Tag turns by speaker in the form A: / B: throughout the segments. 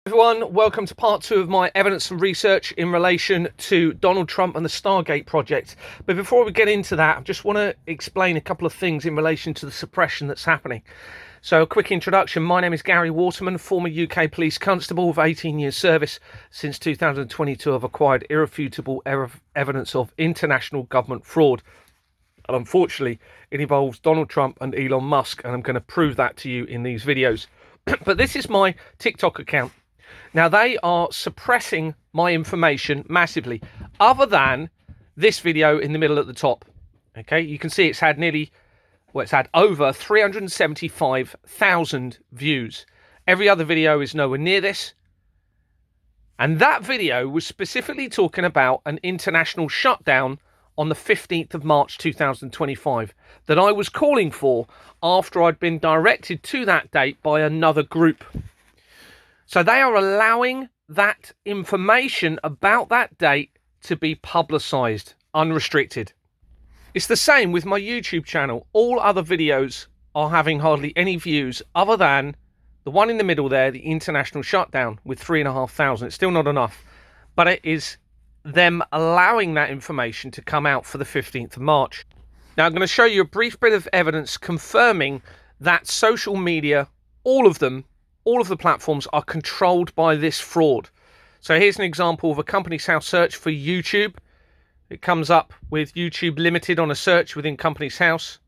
A: Everyone, welcome to part 2 of my evidence and research in relation to Donald Trump and the Stargate project. But before we get into that, I just want to explain a couple of things in relation to the suppression that's happening. So a quick introduction. My name is Gary Waterman, former UK police constable with 18 years service. Since 2022, I've acquired irrefutable evidence of international government fraud. And unfortunately, it involves Donald Trump and Elon Musk, and I'm going to prove that to you in these videos. But this is my TikTok account. Now, they are suppressing my information massively, other than this video in the middle at the top. Okay, you can see it's had it's had over 375,000 views. Every other video is nowhere near this. And that video was specifically talking about an international shutdown on the 15th of March 2025 that I was calling for after I'd been directed to that date by another group. So they are allowing that information about that date to be publicised, unrestricted. It's the same with my YouTube channel. All other videos are having hardly any views other than the one in the middle there, the international shutdown, with 3,500. It's still not enough, but it is them allowing that information to come out for the 15th of March. Now I'm going to show you a brief bit of evidence confirming that social media, all of the platforms, are controlled by this fraud. So here's an example of a company's house search for YouTube. It comes up with YouTube Limited on a search within Company's House.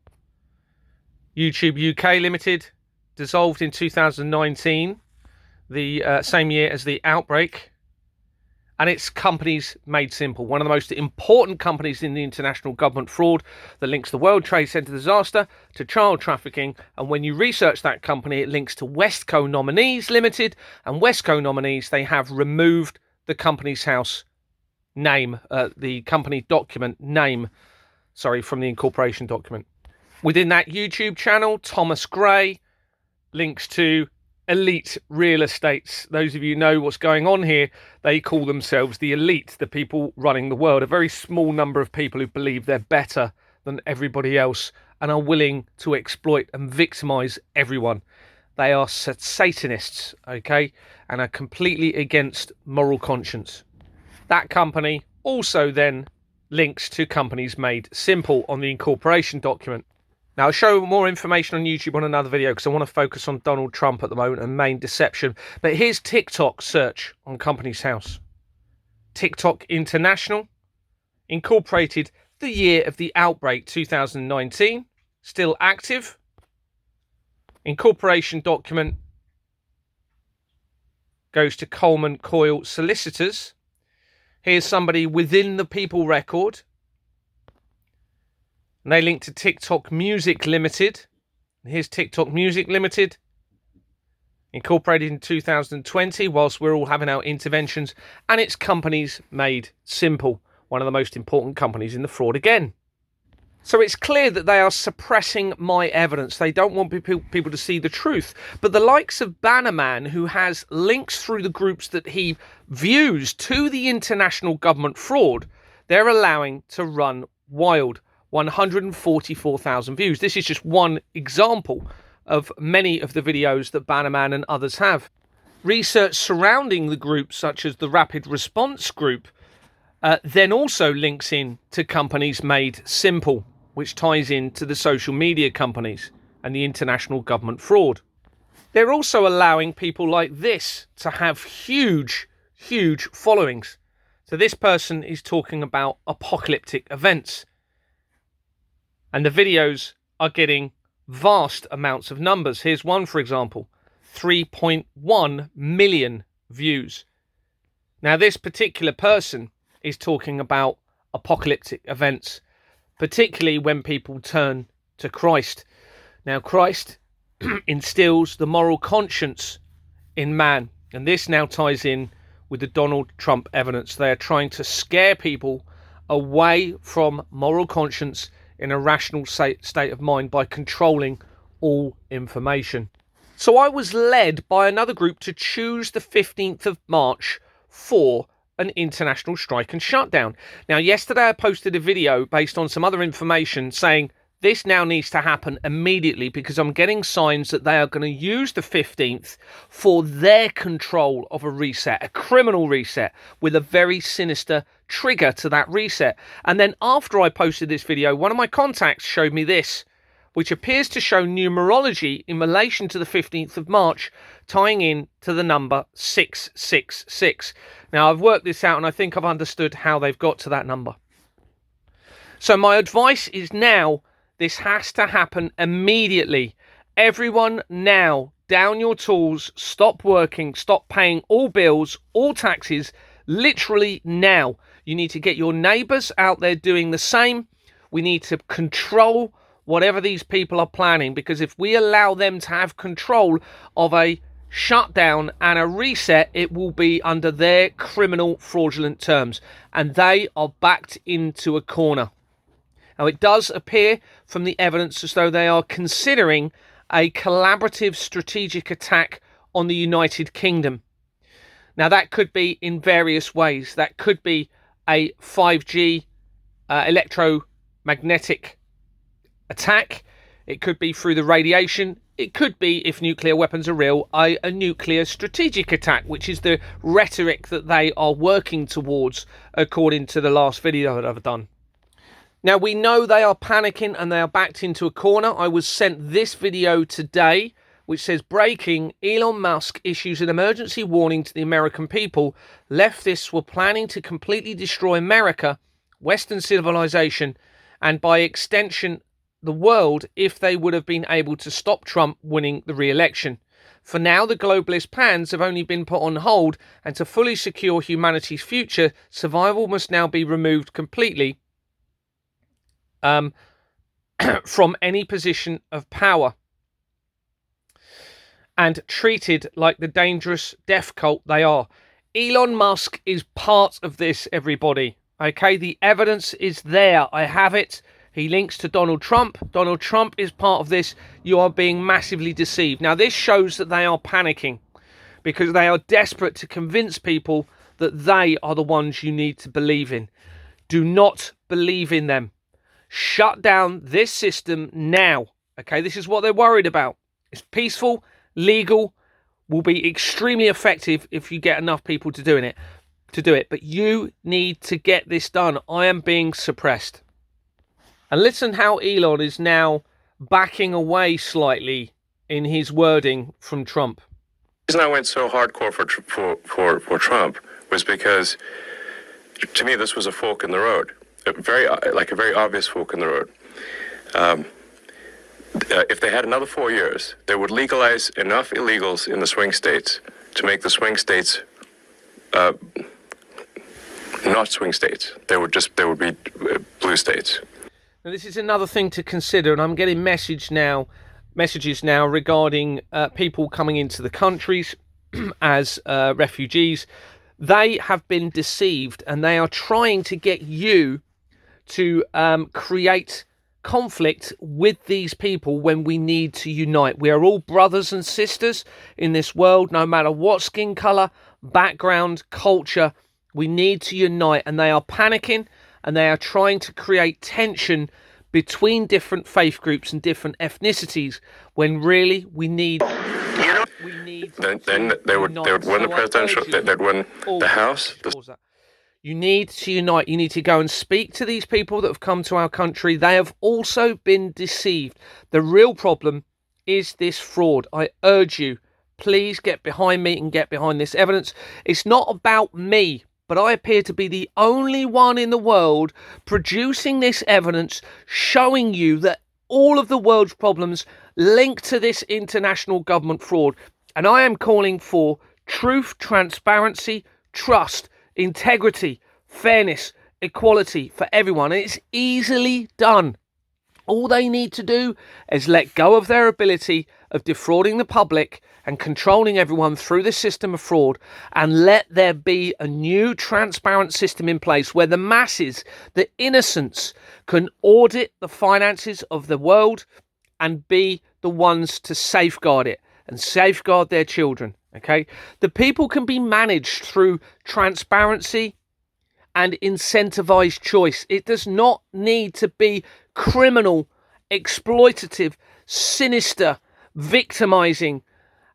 A: YouTube UK Limited, dissolved in 2019, the same year as the outbreak. And it's Companies Made Simple, one of the most important companies in the international government fraud that links the World Trade Center disaster to child trafficking. And when you research that company, it links to Westco Nominees Limited. And Westco Nominees, they have removed the Company's House name, the company document name, from the incorporation document. Within that YouTube channel, Thomas Gray links to elite real estates. Those of you who know what's going on here, they call themselves the elite, the people running the world, a very small number of people who believe they're better than everybody else and are willing to exploit and victimize everyone. They are Satanists, okay, and are completely against moral conscience. That company also then links to Companies Made Simple on the incorporation document. Now, I'll show more information on YouTube on another video because I want to focus on Donald Trump at the moment and main deception. But here's TikTok search on Company's House. TikTok International, incorporated the year of the outbreak, 2019, still active. Incorporation document goes to Coleman Coyle Solicitors. Here's somebody within the People record. And they link to TikTok Music Limited. Here's TikTok Music Limited, incorporated in 2020 whilst we're all having our interventions. And it's Companies Made Simple, one of the most important companies in the fraud again. So it's clear that they are suppressing my evidence. They don't want people to see the truth. But the likes of Bannerman, who has links through the groups that he views to the international government fraud, they're allowing to run wild. 144,000 views. This is just one example of many of the videos that Bannerman and others have. Research surrounding the groups, such as the Rapid Response Group, then also links in to Companies Made Simple, which ties into the social media companies and the international government fraud. They're also allowing people like this to have huge followings. So this person is talking about apocalyptic events. And the videos are getting vast amounts of numbers. Here's one, for example, 3.1 million views. Now, this particular person is talking about apocalyptic events, particularly when people turn to Christ. Now, Christ instills the moral conscience in man. And this now ties in with the Donald Trump evidence. They are trying to scare people away from moral conscience in a rational state of mind by controlling all information. So I was led by another group to choose the 15th of March for an international strike and shutdown. Now, yesterday I posted a video based on some other information saying This now needs to happen immediately, because I'm getting signs that they are going to use the 15th for their control of a reset, a criminal reset, with a very sinister trigger to that reset. And then after I posted this video, one of my contacts showed me this, which appears to show numerology in relation to the 15th of March, tying in to the number 666. Now, I've worked this out, and I think I've understood how they've got to that number. So my advice is now, this has to happen immediately. Everyone now, down your tools, stop working, stop paying all bills, all taxes, literally now. You need to get your neighbours out there doing the same. We need to control whatever these people are planning, because if we allow them to have control of a shutdown and a reset, it will be under their criminal fraudulent terms, and they are backed into a corner. Now, it does appear from the evidence as though they are considering a collaborative strategic attack on the United Kingdom. Now, that could be in various ways. That could be a 5G electromagnetic attack. It could be through the radiation. It could be, if nuclear weapons are real, a nuclear strategic attack, which is the rhetoric that they are working towards, according to the last video that I've done. Now, we know they are panicking and they are backed into a corner. I was sent this video today, which says, breaking, Elon Musk issues an emergency warning to the American people. Leftists were planning to completely destroy America, Western civilization, and by extension, the world, if they would have been able to stop Trump winning the re-election. For now, the globalist plans have only been put on hold, and to fully secure humanity's future, survival must now be removed completely from any position of power and treated like the dangerous death cult they are. Elon Musk is part of this, everybody. Okay, the evidence is there. I have it. He links to Donald Trump. Donald Trump is part of this. You are being massively deceived. Now, this shows that they are panicking because they are desperate to convince people that they are the ones you need to believe in. Do not believe in them. Shut down this system now. Okay, this is what they're worried about. It's peaceful, legal, will be extremely effective if you get enough people to do it. But you need to get this done. I am being suppressed. And listen how Elon is now backing away slightly in his wording from Trump.
B: The reason I went so hardcore for Trump was because, to me, this was a fork in the road. A very obvious fork in the road. If they had another 4 years, they would legalize enough illegals in the swing states to make the swing states not swing states. They would be blue states.
A: Now, this is another thing to consider, and I'm getting messages now regarding people coming into the countries as refugees. They have been deceived, and they are trying to get you to create conflict with these people when we need to unite. We are all brothers and sisters in this world, no matter what skin color, background, culture. We need to unite, and they are panicking, and they are trying to create tension between different faith groups and different ethnicities, when really we need.
B: Then they would win the presidential. They'd win the House.
A: You need to unite. You need to go and speak to these people that have come to our country. They have also been deceived. The real problem is this fraud. I urge you, please get behind me and get behind this evidence. It's not about me, but I appear to be the only one in the world producing this evidence, showing you that all of the world's problems link to this international government fraud. And I am calling for truth, transparency, trust, integrity, fairness, equality for everyone. And it's easily done. All they need to do is let go of their ability of defrauding the public and controlling everyone through the system of fraud, and let there be a new transparent system in place where the masses, the innocents, can audit the finances of the world and be the ones to safeguard it and safeguard their children. Okay, the people can be managed through transparency and incentivized choice. It does not need to be criminal exploitative, sinister, victimizing,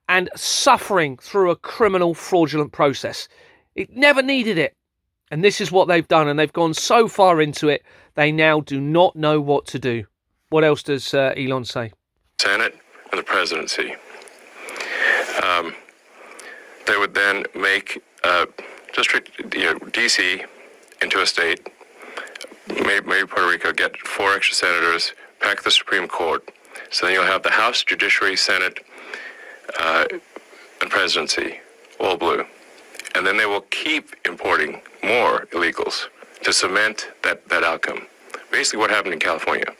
A: and suffering through a criminal, fraudulent process. It never needed it. And this is what they've done. And they've gone so far into it, they now do not know what to do. What else does Elon say?
B: Senate and the presidency. They would then make D.C. into a state, maybe Puerto Rico, get 4 extra senators, pack the Supreme Court. So then you'll have the House, Judiciary, Senate, and presidency, all blue. And then they will keep importing more illegals to cement that outcome. Basically what happened in California.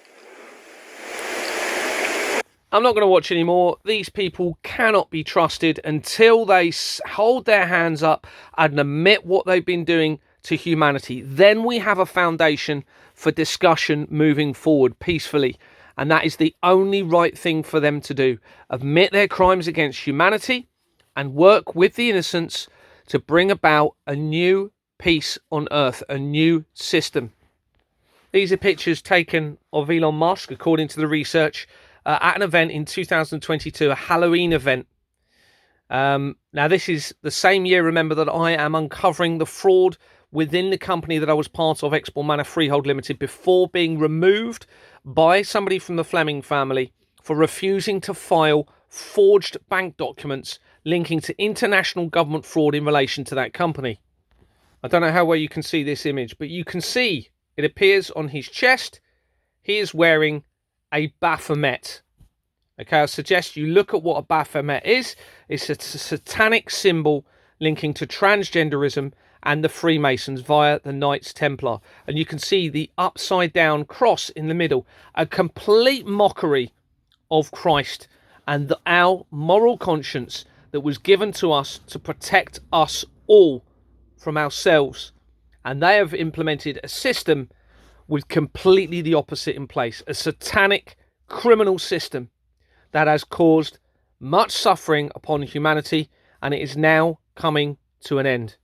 A: I'm not going to watch anymore. These people cannot be trusted until they hold their hands up and admit what they've been doing to humanity. Then we have a foundation for discussion moving forward peacefully. And that is the only right thing for them to do. Admit their crimes against humanity and work with the innocents to bring about a new peace on Earth, a new system. These are pictures taken of Elon Musk, according to the research, at an event in 2022, a Halloween event. Now, this is the same year, remember, that I am uncovering the fraud within the company that I was part of, Export Manor Freehold Limited, before being removed by somebody from the Fleming family for refusing to file forged bank documents linking to international government fraud in relation to that company. I don't know how well you can see this image, but you can see it appears on his chest. He is wearing a Baphomet. Okay, I suggest you look at what a Baphomet is. It's a satanic symbol linking to transgenderism and the Freemasons via the Knights Templar. And you can see the upside down cross in the middle, a complete mockery of Christ and our moral conscience that was given to us to protect us all from ourselves. And they have implemented a system with completely the opposite in place, a satanic criminal system that has caused much suffering upon humanity, and it is now coming to an end.